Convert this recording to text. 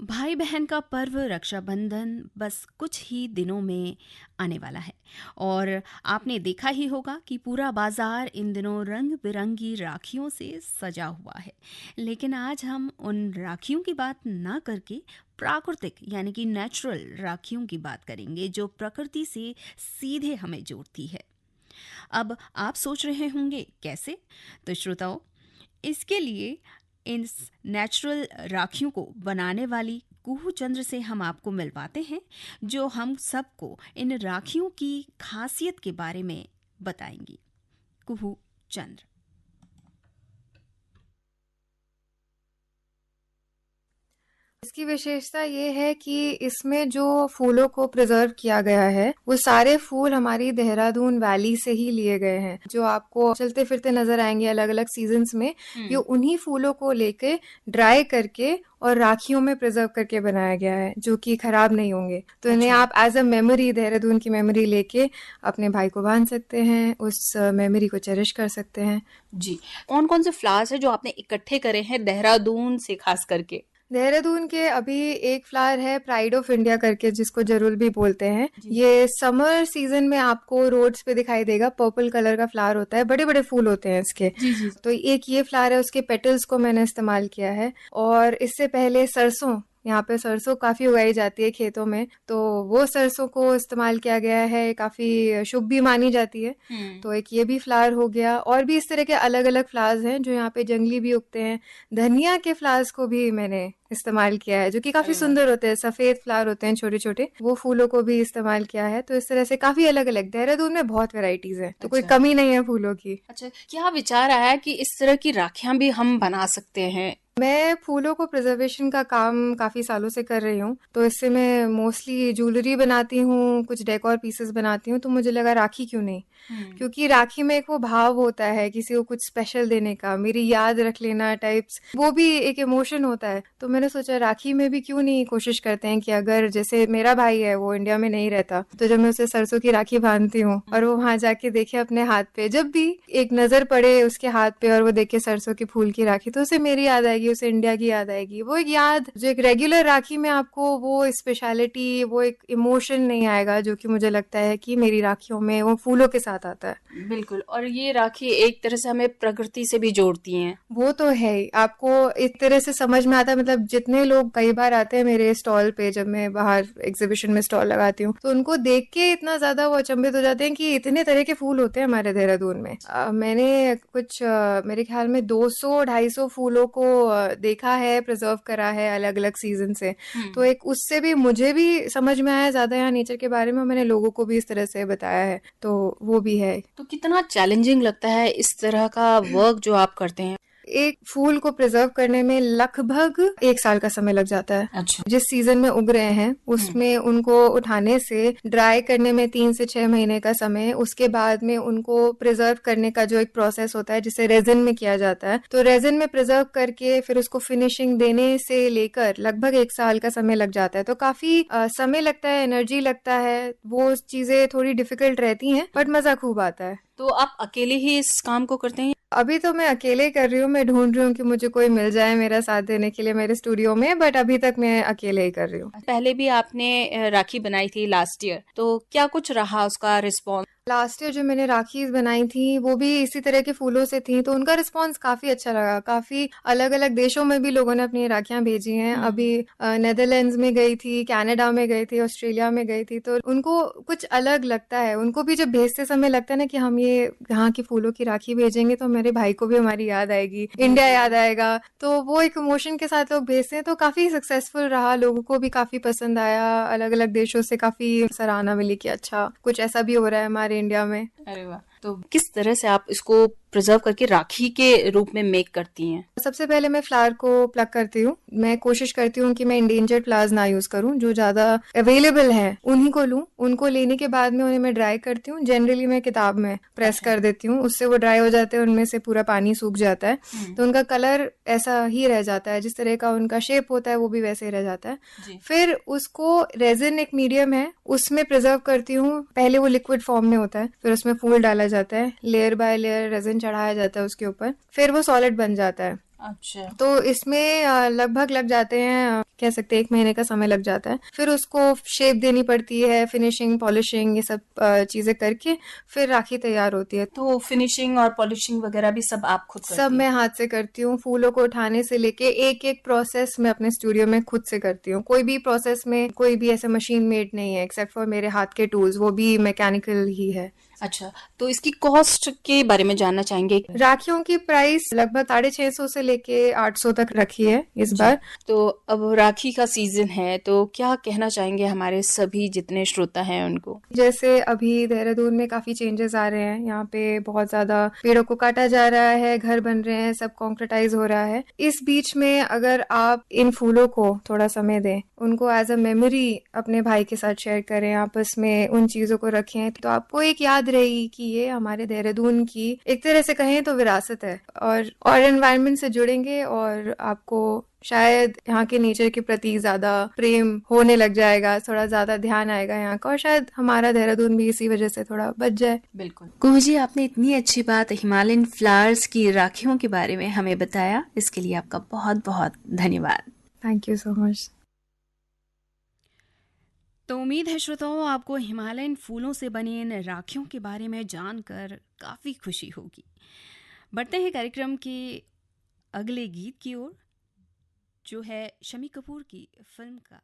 भाई बहन का पर्व रक्षाबंधन बस कुछ ही दिनों में आने वाला है और आपने देखा ही होगा कि पूरा बाजार इन दिनों रंग बिरंगी राखियों से सजा हुआ है। लेकिन आज हम उन राखियों की बात ना करके प्राकृतिक यानी कि नेचुरल राखियों की बात करेंगे जो प्रकृति से सीधे हमें जोड़ती है। अब आप सोच रहे होंगे कैसे? तो श्रोताओ, इसके लिए इन नेचुरल राखियों को बनाने वाली कुहू चंद्र से हम आपको मिलवाते हैं, जो हम सबको इन राखियों की खासियत के बारे में बताएंगी। कुहू चंद्र। इसकी विशेषता ये है कि इसमें जो फूलों को प्रिजर्व किया गया है वो सारे फूल हमारी देहरादून वैली से ही लिए गए हैं, जो आपको चलते फिरते नजर आएंगे अलग अलग सीजन्स में। ये उन्हीं फूलों को लेके ड्राई करके और राखियों में प्रिजर्व करके बनाया गया है, जो कि खराब नहीं होंगे। तो इन्हें आप एज अ मेमोरी, देहरादून की मेमोरी लेके अपने भाई को बांध सकते हैं, उस मेमोरी को चेरिश कर सकते हैं। जी, कौन कौन से फ्लावर्स है जो आपने इकट्ठे करे हैं देहरादून से खास करके? देहरादून के अभी एक फ्लावर है प्राइड ऑफ इंडिया करके, जिसको जरूर भी बोलते हैं। ये समर सीजन में आपको रोड्स पे दिखाई देगा, पर्पल कलर का फ्लावर होता है, बड़े बड़े फूल होते हैं इसके। जी। तो एक ये फ्लावर है, उसके पेटल्स को मैंने इस्तेमाल किया है। और इससे पहले सरसों, यहाँ पे सरसों काफी उगाई जाती है खेतों में, तो वो सरसों को इस्तेमाल किया गया है, काफी शुभ भी मानी जाती है। तो एक ये भी फ्लावर हो गया। और भी इस तरह के अलग अलग फ्लावर्स हैं जो यहाँ पे जंगली भी उगते हैं। धनिया के फ्लावर्स को भी मैंने इस्तेमाल किया है, जो कि काफी सुंदर होते हैं, सफेद फ्लावर होते हैं छोटे छोटे, वो फूलों को भी इस्तेमाल किया है। तो इस तरह से काफी अलग अलग, देहरादून में बहुत वेराइटीज है, तो कोई कमी नहीं है फूलों की। अच्छा, क्या विचार आया कि इस तरह की राखियां भी हम बना सकते हैं? मैं फूलों को प्रिजर्वेशन का काम काफी सालों से कर रही हूँ, तो इससे मैं मोस्टली ज्वेलरी बनाती हूँ, कुछ डेकोर पीसेस बनाती हूँ। तो मुझे लगा राखी क्यों नहीं, क्योंकि राखी में एक वो भाव होता है किसी को कुछ स्पेशल देने का, मेरी याद रख लेना टाइप्स, वो भी एक इमोशन होता है। तो मैंने सोचा राखी में भी क्यों नहीं कोशिश करते हैं कि अगर जैसे मेरा भाई है, वो इंडिया में नहीं रहता, तो जब मैं उसे सरसों की राखी बांधती हूँ और वो वहां जाके देखे अपने हाथ पे, जब भी एक नजर पड़े उसके हाथ पे और वो देखे सरसों के फूल की राखी, तो उसे मेरी याद आएगी, उसे इंडिया की याद आएगी। वो एक याद, जो एक रेगुलर राखी में आपको वो स्पेशलिटी, वो एक इमोशन नहीं आएगा, जो कि मुझे लगता है कि मेरी राखियों में वो फूलों के साथ आता है। बिल्कुल। और ये राखी एक तरह से हमें प्रकृति से भी जोड़ती हैं। वो तो है ही, आपको एक तरह से समझ में आता है। मतलब जितने लोग कई बार आते हैं मेरे स्टॉल पे, जब मैं बाहर एग्जीबिशन में स्टॉल लगाती हूँ, तो उनको देख के इतना ज्यादा वो अचंभित हो जाते हैं कि इतने तरह के फूल होते हैं हमारे देहरादून में। मैंने कुछ मेरे ख्याल में 200-250 फूलों को देखा है, प्रिजर्व करा है अलग अलग सीजन से। तो एक उससे भी मुझे भी समझ में आया ज्यादा यहाँ नेचर के बारे में, मैंने लोगों को भी इस तरह से बताया है, तो वो भी है। तो कितना चैलेंजिंग लगता है इस तरह का वर्क जो आप करते हैं? एक फूल को प्रिजर्व करने में लगभग 1 साल का समय लग जाता है। अच्छा। जिस सीजन में उग रहे हैं उसमें उनको उठाने से ड्राई करने में 3 से 6 महीने का समय, उसके बाद में उनको प्रिजर्व करने का जो एक प्रोसेस होता है जिसे रेजिन में किया जाता है, तो रेजिन में प्रिजर्व करके फिर उसको फिनिशिंग देने से लेकर लगभग 1 साल का समय लग जाता है। तो काफी समय लगता है, एनर्जी लगता है, वो चीजें थोड़ी डिफिकल्ट रहती हैं, बट मजा खूब आता है। तो आप अकेले ही इस काम को करते हैं? अभी तो मैं अकेले कर रही हूँ, मैं ढूंढ रही हूँ कि मुझे कोई मिल जाए मेरा साथ देने के लिए मेरे स्टूडियो में, बट अभी तक मैं अकेले ही कर रही हूँ। पहले भी आपने राखी बनाई थी लास्ट ईयर, तो क्या कुछ रहा उसका रिस्पॉन्स? लास्ट ईयर जो मैंने राखीज बनाई थी वो भी इसी तरह के फूलों से थी, तो उनका रिस्पांस काफी अच्छा लगा। काफी अलग अलग देशों में भी लोगों ने अपनी राखियां भेजी हैं। अभी नेदरलैंड्स में गई थी, कनाडा में गई थी, ऑस्ट्रेलिया में गई थी, तो उनको कुछ अलग लगता है। उनको भी जब भेजते समय लगता है ना कि हम ये यहाँ की फूलों की राखी भेजेंगे तो मेरे भाई को भी हमारी याद आएगी, इंडिया याद आएगा, तो वो एक इमोशन के साथ लोग भेजते हैं। तो काफी सक्सेसफुल रहा, लोगों को भी काफी पसंद आया, अलग अलग देशों से काफी सराहना मिली कि अच्छा कुछ ऐसा भी हो रहा है हमारे इंडिया में। अरे वाह। तो किस तरह से आप इसको प्रिजर्व करके राखी के रूप में मेक करती हैं? सबसे पहले मैं फ्लावर को प्लग करती हूँ। मैं कोशिश करती हूँ कि मैं इंडेंजर्ड फ्लावर्स ना यूज करूँ, जो ज्यादा अवेलेबल है उन्हीं को लूँ। उनको लेने के बाद में उन्हें मैं ड्राई करती हूँ। जनरली मैं किताब में प्रेस कर देती हूँ, उससे वो ड्राई हो जाते हैं, उनमें से पूरा पानी सूख जाता है, तो उनका कलर ऐसा ही रह जाता है, जिस तरह का उनका शेप होता है वो भी वैसे ही रह जाता है। फिर उसको रेजिन एक मीडियम है उसमें प्रिजर्व करती हूँ। पहले वो लिक्विड फॉर्म में होता है, फिर उसमें फूल डाला जाता है, लेयर बाय लेयर रेजिन चढ़ाया जाता है उसके ऊपर, फिर वो सॉलिड बन जाता है। अच्छा। तो इसमें लगभग लग जाते हैं, कह सकते हैं 1 महीने का समय लग जाता है। फिर उसको शेप देनी पड़ती है, फिनिशिंग, पॉलिशिंग, ये सब चीज़ें करके फिर राखी तैयार होती है। तो फिनिशिंग और पॉलिशिंग वगैरह भी सब आप खुद सब करती हैं? मैं हाथ से करती हूँ, फूलों को उठाने से लेके एक-एक प्रोसेस मैं अपने स्टूडियो में खुद से करती हूँ। कोई भी प्रोसेस में कोई भी ऐसे मशीन मेड नहीं है एक्सेप्ट फॉर मेरे हाथ के टूल्स, वो भी मैकेनिकल ही है। अच्छा, तो इसकी कॉस्ट के बारे में जानना चाहेंगे? राखियों की प्राइस लगभग 650 से लेके 800 तक रखी है इस जी। बार। तो अब राखी का सीजन है, तो क्या कहना चाहेंगे हमारे सभी जितने श्रोता हैं उनको? जैसे अभी देहरादून में काफी चेंजेस आ रहे हैं, यहाँ पे बहुत ज्यादा पेड़ों को काटा जा रहा है, घर बन रहे हैं, सब कॉन्क्रीटाइज हो रहा है। इस बीच में अगर आप इन फूलों को थोड़ा समय दें, उनको एज अ मेमोरी अपने भाई के साथ शेयर करें, आपस में उन चीजों को रखें, तो आपको एक याद रहेगी कि ये हमारे देहरादून की एक तरह से कहें तो विरासत है। और एनवायरनमेंट से जुड़ेंगे और आपको शायद यहाँ के नेचर के प्रति ज्यादा प्रेम होने लग जाएगा, थोड़ा ज्यादा ध्यान आएगा यहाँ का, और शायद हमारा देहरादून भी इसी वजह से थोड़ा बच जाए। बिल्कुल। कुहू जी, आपने इतनी अच्छी बात हिमालयन फ्लावर्स की राखियों के बारे में हमें बताया, इसके लिए आपका बहुत बहुत धन्यवाद। Thank you so much. तो उम्मीद है श्रोताओं आपको हिमालयन फूलों से बनी इन राखियों के बारे में जानकर काफ़ी खुशी होगी। बढ़ते हैं कार्यक्रम के अगले गीत की ओर, जो है शम्मी कपूर की फिल्म का